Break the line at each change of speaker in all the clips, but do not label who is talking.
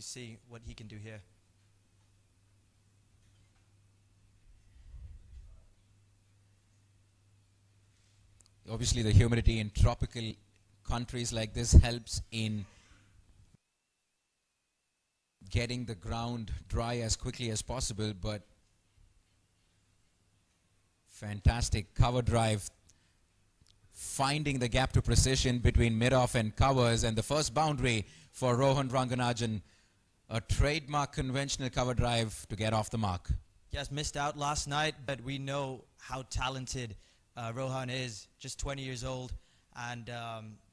see what he can do here.
Obviously, the humidity in tropical countries like this helps in getting the ground dry as quickly as possible, but fantastic cover drive, finding the gap to precision between mid-off and covers, and the first boundary for Rohan Ranganajan, a trademark conventional cover drive to get off the mark.
Yes, missed out last night, but we know how talented Rohan is, just 20 years old, and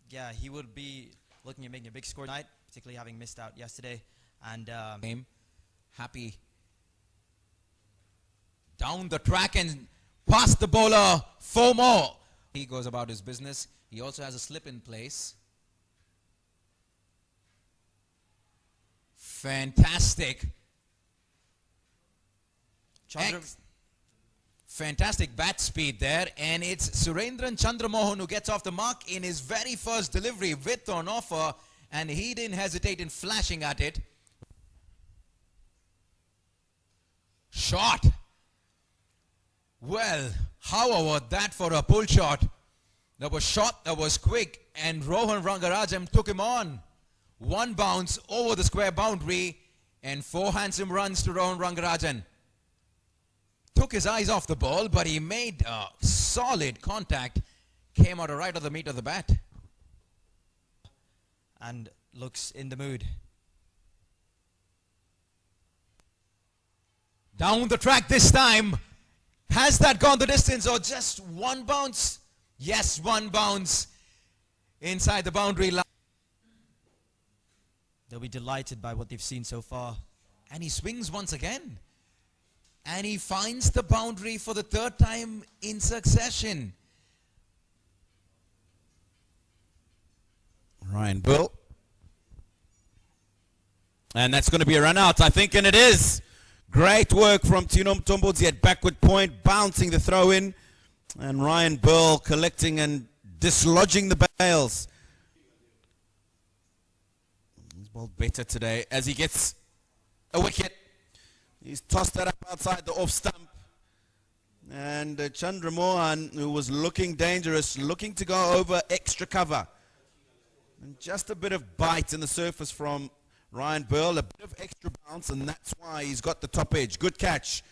yeah, he would be looking at making a big score tonight, particularly having missed out yesterday. And
happy down the track and past the bowler, 4 more. He goes about his business. He also has a slip in place. Fantastic. Fantastic bat speed there, and it's Surendran Chandramohan who gets off the mark in his very first delivery with an offer, and he didn't hesitate in flashing at it. Shot. Well, how about that for a pull shot? That was shot, that was quick, and Rohan Rangarajan took him on. 1 bounce over the square boundary, and 4 handsome runs to Rohan Rangarajan. Took his eyes off the ball, but he made a solid contact. Came out right of the meat of the bat.
And looks in the mood.
Down the track this time. Has that gone the distance or just 1 bounce? Yes, 1 bounce inside the boundary line.
They'll be delighted by what they've seen so far.
And he swings once again. And he finds the boundary for the 3rd time in succession.
Ryan Bull. And that's going to be a run out, I think, and it is. Great work from Tino Mtombodzi at backward point, bouncing the throw in. And Ryan Bull collecting and dislodging the bails. He's bowled better today as he gets a wicket. He's tossed that up outside the off stump. And Chandramohan, who was looking dangerous, looking to go over extra cover. And just a bit of bite in the surface from Ryan Burl, a bit of extra bounce, and that's why he's got the top edge. Good catch.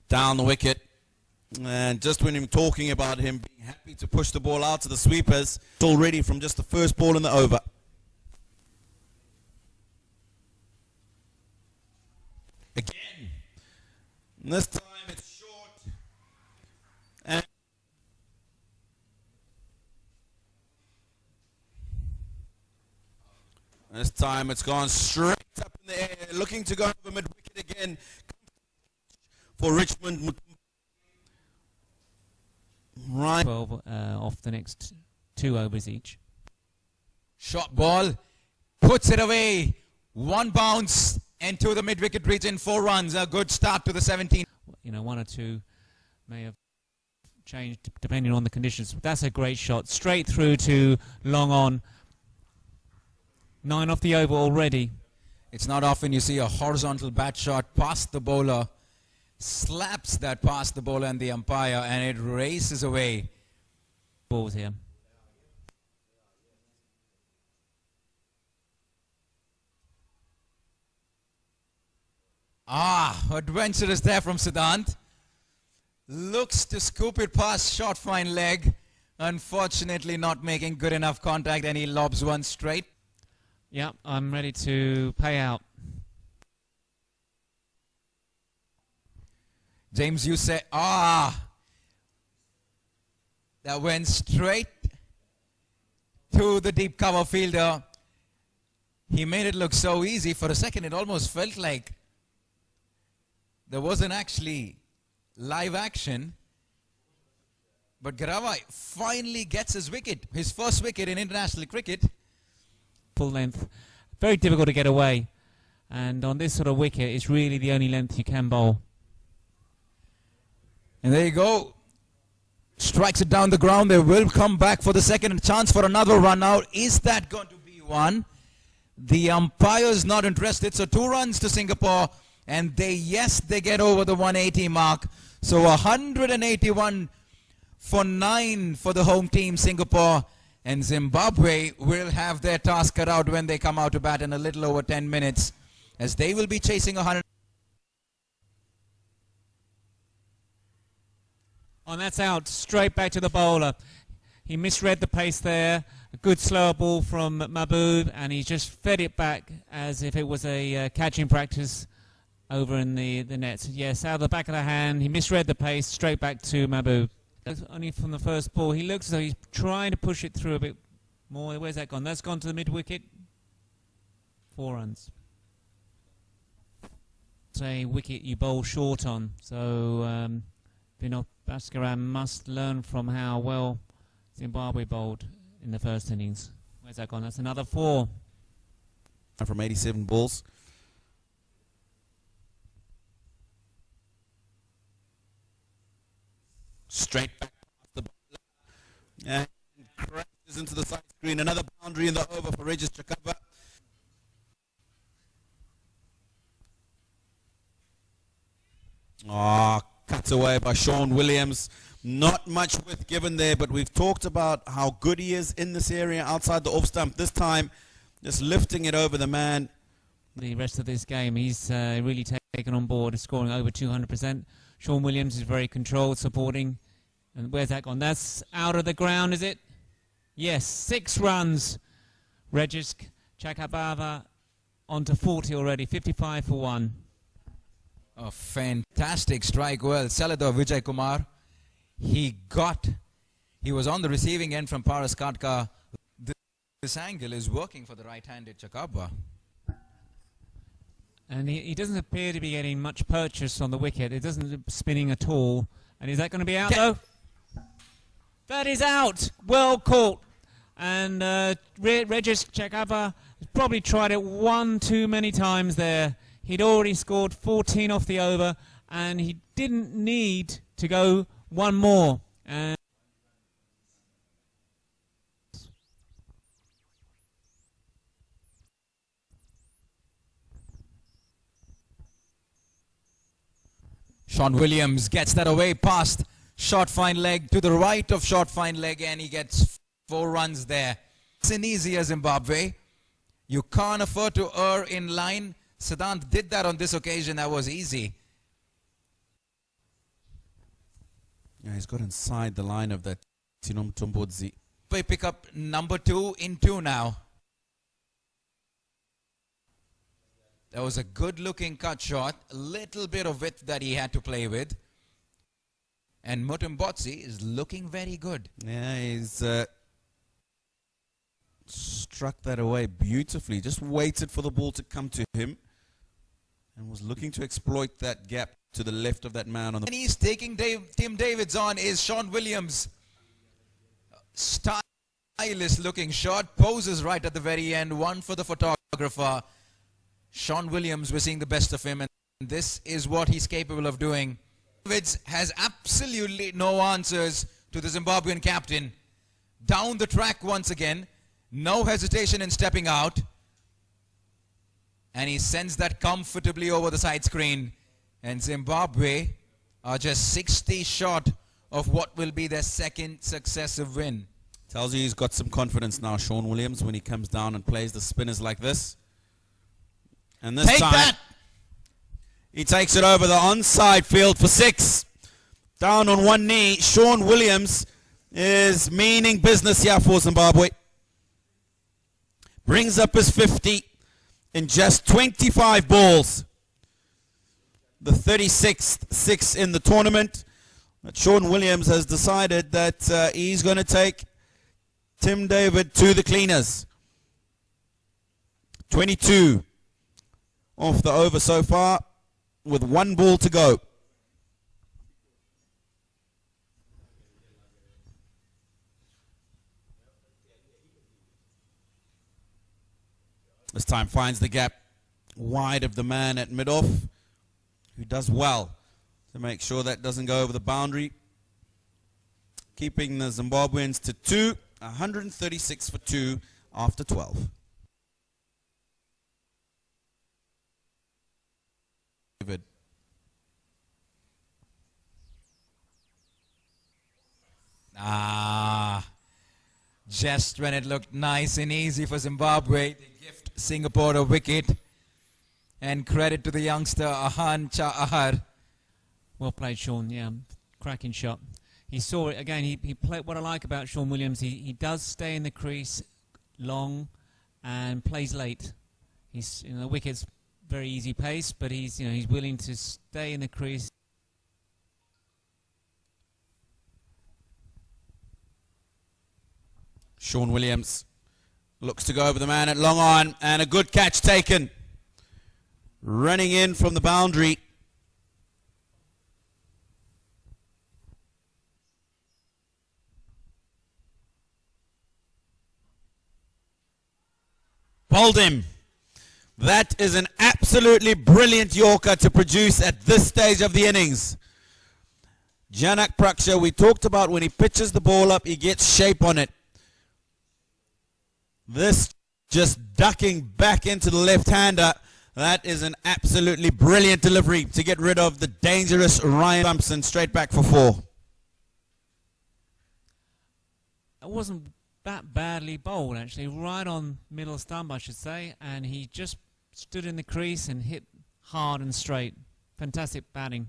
Down the wicket. And just when I'm talking about him being happy to push the ball out to the sweepers, it's already from just the first ball in the over. Again. And this time it's short. And this time it's gone straight up in the air, looking to go over mid-wicket again for Richmond. Right.
12 off the next 2 overs each.
Shot ball, puts it away. 1 bounce into the mid-wicket region, 4 runs. A good start to the 17.
You know, 1 or 2 may have changed depending on the conditions. That's a great shot. Straight through to long on. 9 off the over already.
It's not often you see a horizontal bat shot past the bowler, slaps that past the bowler and the umpire, and it races away.
Balls here.
Adventurous there from Siddhant. Looks to scoop it past short fine leg. Unfortunately not making good enough contact, and he lobs one straight.
Yeah, I'm ready to pay out.
James, you say, that went straight to the deep cover fielder. He made it look so easy. For a second, it almost felt like there wasn't actually live action. But Garavai finally gets his wicket, his first wicket in international cricket.
Full length. Very difficult to get away. And on this sort of wicket, it's really the only length you can bowl.
And there you go. Strikes it down the ground. They will come back for the second chance for another run out. Is that going to be one? The umpire's not interested. So 2 runs to Singapore. And they get over the 180 mark. So 181 for 9 for the home team, Singapore. And Zimbabwe will have their task cut out when they come out to bat in a little over 10 minutes. As they will be chasing 100.
And that's out, straight back to the bowler. He misread the pace there. A good slower ball from Mahbub, and he just fed it back as if it was a catching practice over in the nets. Yes, out of the back of the hand. He misread the pace, straight back to Mahbub. That's only from the first ball. He looks as though he's trying to push it through a bit more. Where's that gone? That's gone to the mid-wicket. 4 runs. It's a wicket you bowl short on. So Vinod Bhaskaran must learn from how well Zimbabwe bowled in the first innings. Where's that gone? That's another 4.
From 87 balls. Straight back past the bowler. And crashes into the side screen. Another boundary in the over for Regis Chakaba. Cut away by Sean Williams. Not much width given there, but we've talked about how good he is in this area outside the off stump. This time, just lifting it over the man.
The rest of this game, he's really taken on board, scoring over 200%. Sean Williams is very controlled, supporting. And where's that gone? That's out of the ground, is it? Yes, 6 runs. Regis Chakabava onto 40 already, 55 for 1.
A fantastic strike. Well, Salador Vijay Kumar, he was on the receiving end from Paras Katka. This angle is working for the right-handed Chakabva.
And he doesn't appear to be getting much purchase on the wicket. It doesn't spinning at all. And is that going to be out, though? That is out. Well caught. And Regis Chakabva probably tried it one too many times there. He'd already scored 14 off the over, and he didn't need to go one more. And
Sean Williams gets that away past short fine leg to the right of short fine leg, and he gets 4 runs there. It's an easier Zimbabwe. You can't afford to err in line. Siddhant did that on this occasion. That was easy.
Yeah, he's got inside the line of that Tinom Tumbodzi.
They pick up number 2 in 2 now. That was a good looking cut shot. A little bit of width that he had to play with. And Mutumbotsi is looking very good.
Yeah, he's struck that away beautifully. Just waited for the ball to come to him. And was looking to exploit that gap to the left of that man on the...
And he's taking Tim Davids on is Sean Williams. Stylish looking shot. Poses right at the very end. One for the photographer. Sean Williams, we're seeing the best of him. And this is what he's capable of doing. Davids has absolutely no answers to the Zimbabwean captain. Down the track once again. No hesitation in stepping out. And he sends that comfortably over the side screen. And Zimbabwe are just 60 short of what will be their second successive win.
Tells you he's got some confidence now, Sean Williams, when he comes down and plays the spinners like this. And this time, he takes it over the onside field for 6. Down on one knee, Sean Williams is meaning business here for Zimbabwe. Brings up his 50 in just 25 balls. The 36th 6 in the tournament. But Sean Williams has decided that he's going to take Tim David to the cleaners. 22 off the over so far with 1 ball to go. This time finds the gap wide of the man at mid-off, who does well to make sure that doesn't go over the boundary. keeping the Zimbabweans to 2, 136 for 2 after 12. David.
Just when it looked nice and easy for Zimbabwe, they gift Singapore a wicket. And credit to the youngster Ahan Chahar.
Well played, Sean. Yeah, cracking shot. He saw it again. He played. What I like about Sean Williams, he does stay in the crease long and plays late. He's the wicket's very easy pace, but he's willing to stay in the crease.
Sean Williams looks to go over the man at long on, and a good catch taken. Running in from the boundary. Bowled him. That is an absolutely brilliant Yorker to produce at this stage of the innings. Janak Praksha, we talked about when he pitches the ball up, he gets shape on it. This just ducking back into the left-hander. That is an absolutely brilliant delivery to get rid of the dangerous Ryan Thompson, straight back for 4.
It wasn't that badly bowled, actually. Right on middle stump, I should say. And he just stood in the crease and hit hard and straight. Fantastic batting.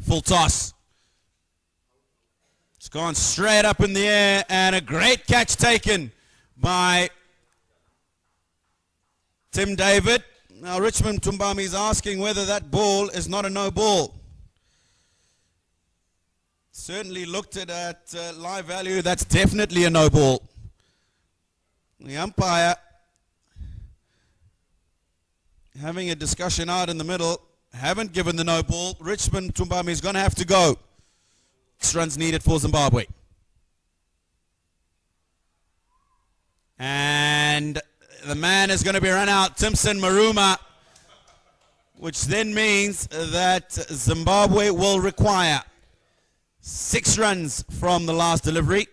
Full toss. It's gone straight up in the air, and a great catch taken by Tim David. Now Richmond Tumbami is asking whether that ball is not a no ball. Certainly looked at live value, that's definitely a no ball. The umpire having a discussion out in the middle. Haven't given the no ball. Richmond Tumbami is going to have to go. 6 runs needed for Zimbabwe. And the man is going to be run out, Timson Maruma, which then means that Zimbabwe will require 6 runs from the last delivery.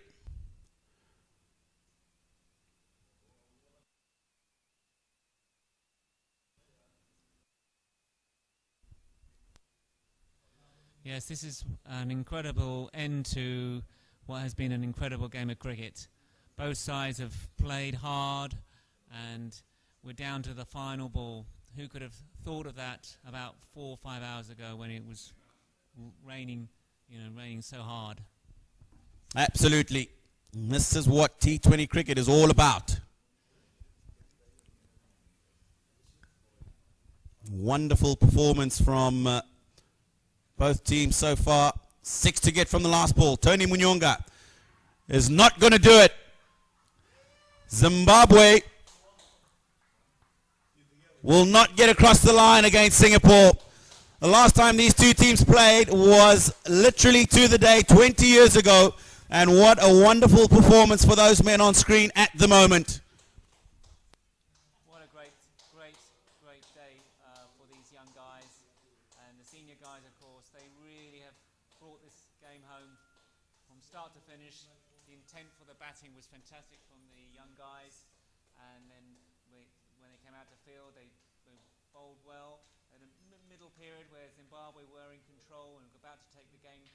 Yes, this is an incredible end to what has been an incredible game of cricket. Both sides have played hard, and we're down to the final ball. Who could have thought of that about 4 or 5 hours ago when it was raining, raining so hard?
Absolutely. This is what T20 cricket is all about. Wonderful performance from both teams so far. 6 to get from the last ball. Tony Munyonga is not going to do it. Zimbabwe will not get across the line against Singapore. The last time these two teams played was literally to the day 20 years ago. And what a wonderful performance for those men on screen at the moment.
What a great day for these young guys. And the senior guys, of course, they really have brought this game home from start to finish. The intent for the batting was fantastic from the young guys. And then when they came out to field, they bowled well. In a middle period where Zimbabwe were in control and about to take the game